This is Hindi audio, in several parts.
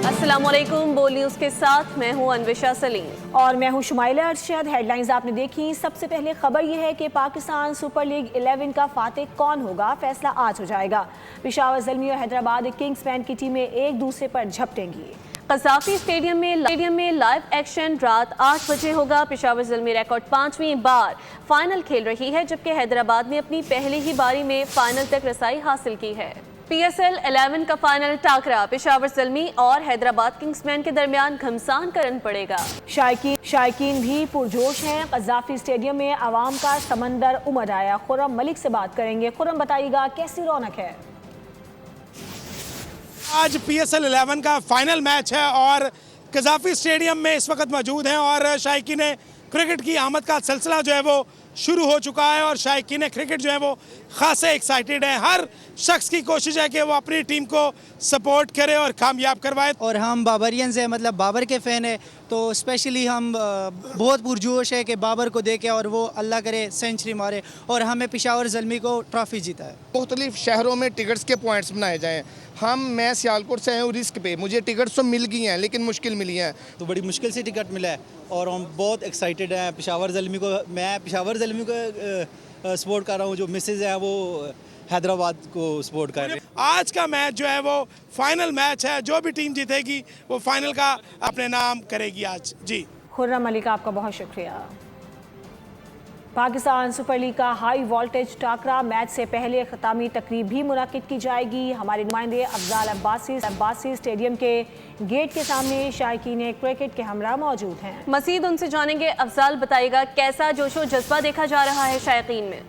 अस्सलामुअलैकुम, बोल न्यूज़ के साथ मैं हूं अनविशा सलीम और मैं हूं शुमाइला अरशद। हेडलाइंस आपने देखी। सबसे पहले खबर यह है कि पाकिस्तान सुपर लीग 11 का फातिह कौन होगा, फैसला आज हो जाएगा। पेशावर ज़ल्मी और हैदराबाद किंग्समैन की टीमें एक दूसरे पर झपटेंगी। कज़ाफ़ी स्टेडियम में लाइव एक्शन रात 8 बजे होगा। पेशावर ज़ल्मी रिकॉर्ड 5वीं बार फाइनल खेल रही है, जबकि हैदराबाद ने अपनी पहली ही बारी में फाइनल तक रसाई हासिल की है। PSL 11 का फाइनल टाकरा पेशावर ज़ल्मी और हैदराबाद किंग्समैन के दरमियान घमसान करन पड़ेगा। शायकीन भी पुरजोश हैं। कज़ाफ़ी स्टेडियम में आवाम का समंदर उमड़ आया। खुर्रम मलिक से बात करेंगे। खुर्रम, बताइएगा कैसी रौनक है? आज PSL 11 का फाइनल मैच है और कज़ाफ़ी स्टेडियम में इस वक्त मौजूद हैं और शायकीन क्रिकेट की आमद का सिलसिला जो है वो शुरू हो चुका है और शायकीन क्रिकेट जो है वो खासे एक्साइटेड हैं। हर शख्स की कोशिश है कि वो अपनी टीम को सपोर्ट करे और कामयाब करवाए। और हम बाबरियंस हैं, मतलब बाबर के फ़ैन है, तो स्पेशली हम बहुत पुरजोश है कि बाबर को देखे और वो अल्लाह करे सेंचुरी मारे और हमें पेशावर ज़ल्मी को ट्रॉफी जीता है। मुख्तलिफ शहरों में टिकट्स के पॉइंट्स बनाए जाएँ। मैं सियालकोट से आया हूँ रिस्क पे, मुझे टिकट्स तो मिल गई हैं लेकिन मुश्किल मिली हैं। तो बड़ी मुश्किल से टिकट मिला है और हम बहुत एक्साइटेड हैं। पेशावर ज़ल्मी को मैं सपोर्ट कर रहा हूँ, जो मिसेज़ है वो हैदराबाद को सपोर्ट कर रहे हैं। आज का मैच जो है वो फाइनल मैच है, जो भी टीम जीतेगी वो फाइनल का अपने नाम करेगी आज। जी खुर्रम मलिक, आपका बहुत शुक्रिया। पाकिस्तान सुपर लीग का हाई वोल्टेज टाकरा मैच से पहले अख्तामी तकरीब भी मुनाकिद की जाएगी। हमारे नुमाइंदे अफजाल अब्बासी स्टेडियम के गेट के सामने शायकीन क्रिकेट के हमरा मौजूद हैं। मजीद उनसे जानेंगे। अफजाल, बताइएगा कैसा जोशो जज्बा देखा जा रहा है शायकीन में?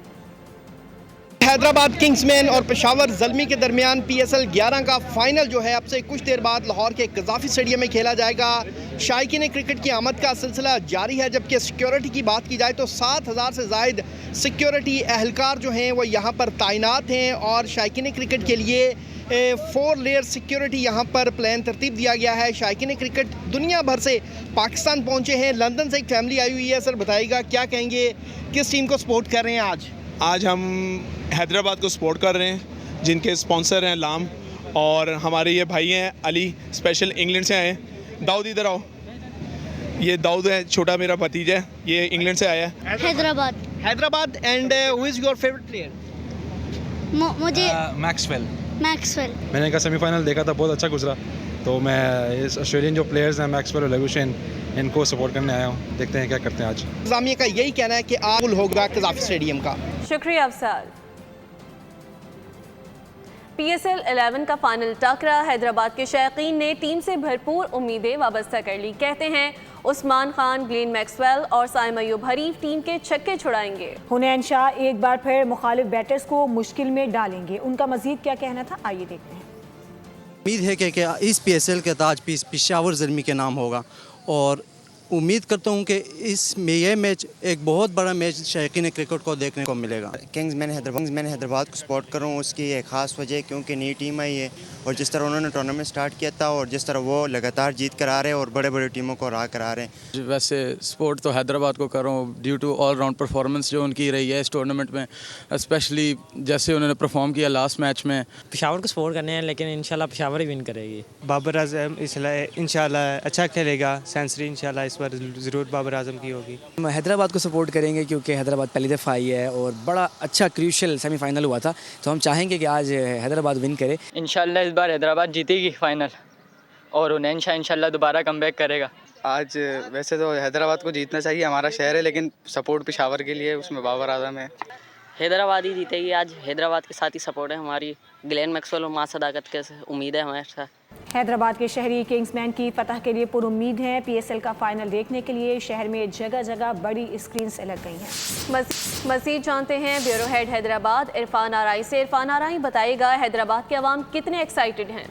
हैदराबाद किंग्समैन और पेशावर ज़ल्मी के दरमियान PSL 11 का फाइनल जो है अब से कुछ देर बाद लाहौर के कज़ाफ़ी स्टेडियम में खेला जाएगा। शायकीन क्रिकेट की आमद का सिलसिला जारी है, जबकि सिक्योरिटी की बात की जाए तो 7,000 से ज़ायद सिक्योरिटी एहलकार जो हैं वो यहाँ पर तैनात हैं और शायकीन क्रिकेट के लिए 4 लेयर सिक्योरिटी यहाँ पर प्लान तरतीब दिया गया है। शायकीन क्रिकेट दुनिया भर से पाकिस्तान पहुँचे हैं। लंदन से एक फैमिली आई हुई है। सर बताइएगा क्या कहेंगे, किस टीम को सपोर्ट कर रहे हैं आज हम हैदराबाद को सपोर्ट कर रहे हैं, जिनके स्पॉन्सर हैं लाम, और हमारे ये भाई हैं अली, स्पेशल इंग्लैंड से आए हैं। दाऊद इधर आओ, ये दाऊद है, छोटा मेरा भतीजा है, ये इंग्लैंड से आया है। Hyderabad and who is your favourite player? मुझे मैक्सवेल। मैंने का सेमीफाइनल देखा था, बहुत अच्छा गुजरा, तो मैं इस ऑस्ट्रेलियन जो प्लेयर्स हैं मैक्सवेल और लघुशेन, इनको सपोर्ट करने आया हूँ। देखते हैं क्या करते हैं आज। इंतज़ामिया का यही कहना है कि आज होगा कज़ाफ़ी स्टेडियम का। शुक्रिया अफसाल। PSL 11 का फाइनल टाकरा हैदराबाद के शायकीन ने टीम से भरपूर उम्मीदें वाबस्ता कर ली। कहते हैं उस्मान खान, ग्लेन मैक्सवेल और साइम अयूब हरीफ टीम के छक्के छुड़ाएंगे। हुनैन शाह एक बार फिर मुखालिफ बैटर्स को मुश्किल में डालेंगे। उनका मजीद क्या कहना था, आइए देखते हैं। उम्मीद है कि इस PSL का ताज पेशावर ज़ल्मी के नाम होगा और उम्मीद करता हूँ कि ये मैच एक बहुत बड़ा मैच शायकीन क्रिकेट को देखने को मिलेगा। किंग्समैन हैदराबाद को सपोर्ट कर रहा हूँ। उसकी एक ख़ास वजह है क्योंकि नई टीम आई है और जिस तरह उन्होंने टूर्नामेंट स्टार्ट किया था और जिस तरह वो लगातार जीत कर आ रहे हैं और बड़े बड़े टीमों को हरा कर आ रहे हैं। वैसे सपोर्ट तो हैदराबाद को कर रहा हूँ due to all round performance जो उनकी रही है इस टूर्नामेंट में, स्पेशली जैसे उन्होंने परफॉर्म किया लास्ट मैच में। पेशावर को सपोर्ट करने हैं, लेकिन इंशाल्लाह पेशावर ही विन करेगी। बाबर आजम इंशाल्लाह अच्छा खेलेगा, सेंचुरी इंशाल्लाह इस बार ज़रूर बाबर आजम की होगी। हम हैदराबाद को सपोर्ट करेंगे क्योंकि हैदराबाद पहली दफ़ा आई है और बड़ा अच्छा क्रूशियल सेमीफाइनल हुआ था, तो हम चाहेंगे कि आज हैदराबाद विन करे। इंशाल्लाह इस बार हैदराबाद जीतेगी फाइनल और हुनैन शाह इंशाल्लाह दोबारा कमबैक करेगा। आज वैसे तो हैदराबाद को जीतना चाहिए, हमारा शहर है, लेकिन सपोर्ट पेशावर के लिए, उसमें बाबर आजम है। हैदराबाद ही जीतेगी आज, हैदराबाद के साथ ही सपोर्ट है हमारी। ग्लेन मैक्सवेल और मां सदाकत के उम्मीद है हमारे साथ। हैदराबाद के शहरी किंग्समैन की फतह के लिए पुरुम्मीद हैं। PSL का फाइनल देखने के लिए शहर में जगह जगह बड़ी स्क्रीन से लग गई हैं। मज़ीद जानते हैं ब्यूरो हेड हैदराबाद इरफान आराई से। इरफान आराई, बताइएगा हैदराबाद के अवाम कितने एक्साइटेड हैं?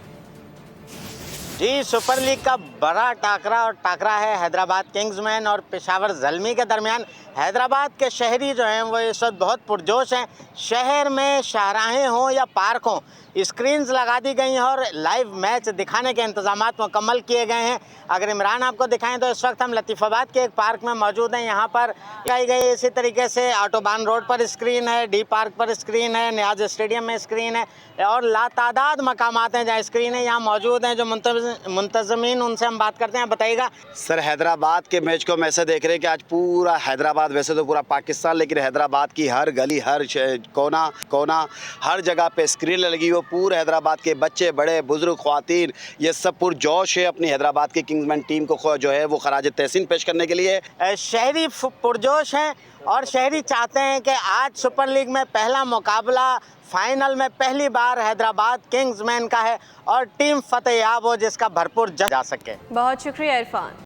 जी, सुपर लीग का बड़ा टाकरा है हैदराबाद किंग्समैन और पेशावर ज़ल्मी के दरमियान। हैदराबाद के शहरी जो हैं वो इस वक्त बहुत पुरजोश हैं। शहर में शाहराहें हों या पार्क हों, स्क्रीन्स लगा दी गई हैं और लाइव मैच दिखाने के इंतजामात मुकम्मल किए गए हैं। अगर इमरान आपको दिखाएं तो इस वक्त हम लतीफ़ाबाद के एक पार्क में मौजूद हैं। यहाँ पर लगाई गई इसी तरीके से ऑटोबान रोड पर स्क्रीन है, डी पार्क पर स्क्रीन है, नियाज स्टेडियम में स्क्रीन है और लातादाद मकामात हैं जहाँ स्क्रीन है यहाँ मौजूद हैं। जो मुंतज़मीन उनसे हम बात करते हैं, बताइएगा सर। हैदराबाद के मैच को हम ऐसे देख रहे हैं कि आज पूरा हैदराबाद, वैसे तो पूरा पाकिस्तान, लेकिन हैदराबाद की हर गली, हर कोना हर जगह पे स्क्रीन लगी हो। पूरे हैदराबाद के बच्चे, बड़े, बुजुर्ग, ख्वातीन, ये सब पुरजोश है अपनी हैदराबाद की किंग्समैन टीम को जो है वो खराज तहसीन पेश करने के लिए। शहरी पुरजोश हैं और शहरी चाहते हैं कि आज सुपर लीग में पहला मुकाबला फाइनल में पहली बार हैदराबाद किंग्समैन का है और टीम फतेहयाब हो जिसका भरपूर जा सके। बहुत शुक्रिया इरफान।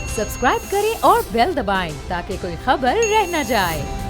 सब्सक्राइब करें और बेल दबाएं ताकि कोई खबर रह न जाए।